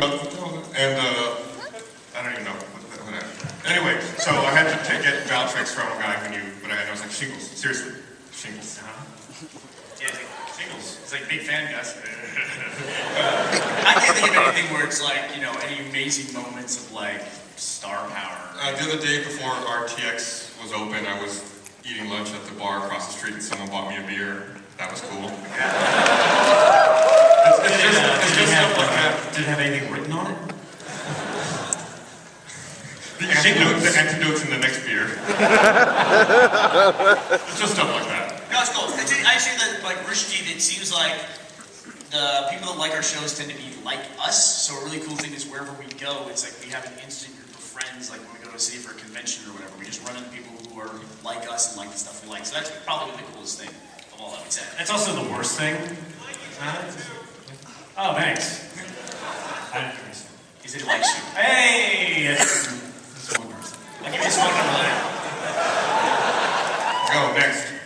And I don't even know what that. Anyway, so I had to get vouch tricks from a guy who knew, but I was like, shingles. Seriously, shingles. Yeah, Shingles. it's like big fan, guys. I can't think of anything where it's like, you know, any amazing moments of like star power. The other day before RTX was open, I was eating lunch at the bar across the street and someone bought me a beer. That was cool. It's just stuff like that. Did it have anything written on it? The antidotes in the next beer. It's just stuff like that. No, it's cool. I say that, like, Rooster Teeth, it seems like the people that like our shows tend to be like us. So a really cool thing is wherever we go, it's like we have an instant group of friends. Like when we go to a city for a convention or whatever, we just run into people who are like us and like the stuff we like. So that's probably the coolest thing of all, I would say. That's also the worst thing. Oh, thanks. He said he likes you. Hey! That's one person. I'll give you his phone number later. Go, next.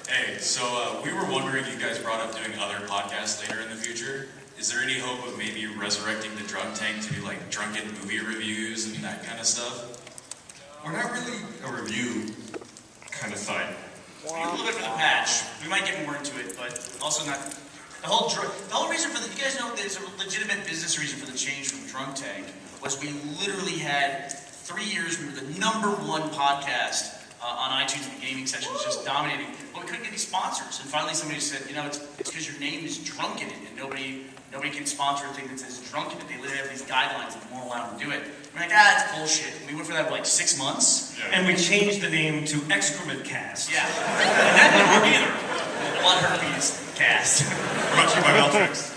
Hey, so we were wondering, you guys brought up doing other podcasts later in the future. Is there any hope of maybe resurrecting the Drunktank to do like drunken movie reviews and that kind of stuff? We're not really a review kind of site. A little bit for the patch. We might get more into it, but also not. The whole reason for you guys know there's a legitimate business reason for the change from Drunktank was we literally had 3 years, we were the #1 podcast on iTunes in the gaming section, was just dominating, but we couldn't get any sponsors. And finally somebody said, you know, it's because your name is drunk in it, and nobody can sponsor a thing that says drunk in it. They literally have these guidelines that won't allow them to do it. We're like, it's bullshit. And we went for that for like 6 months. Yeah. And we changed the name to Excrement Cast. Yeah. And that didn't work either. Blood herpes cast. Brought to you by Valtrix.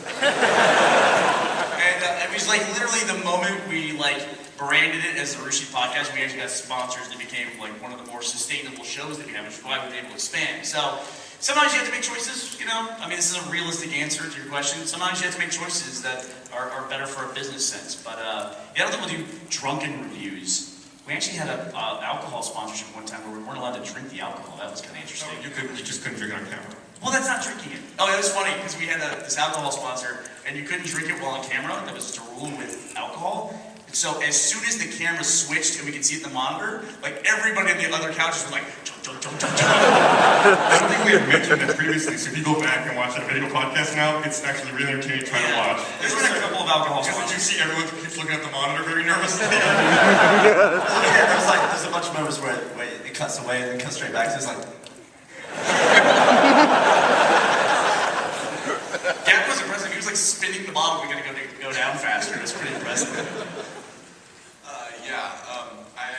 And it was like literally the moment we like branded it as the Rushi Podcast, we actually got sponsors that became like one of the more sustainable shows that we have, which is why we were able to expand. So sometimes you have to make choices, you know? I mean, this is a realistic answer to your question. Sometimes you have to make choices that are better for a business sense. But yeah, I don't think we'll do drunken reviews. We actually had an alcohol sponsorship one time where we weren't allowed to drink the alcohol. That was kind of interesting. You just couldn't drink it on camera. Well, that's not drinking it. Oh, it was funny because we had this alcohol sponsor, and you couldn't drink it while on camera. That was just a rule with alcohol. And so as soon as the camera switched and we could see it in the monitor, like everybody on the other couches was like, chug, chug, chug, chug, chug. I don't think we had mentioned that previously, so if you go back and watch that video podcast now, it's actually really entertaining to try to watch. There's been a couple of alcohol Because sponsors. you see everyone keeps looking at the monitor very nervously. Yeah, there's a bunch of moments where it cuts away and then cuts straight back. So it's like, Gap was impressive. He was like spinning the bottle. We gotta go down faster. It was pretty impressive. I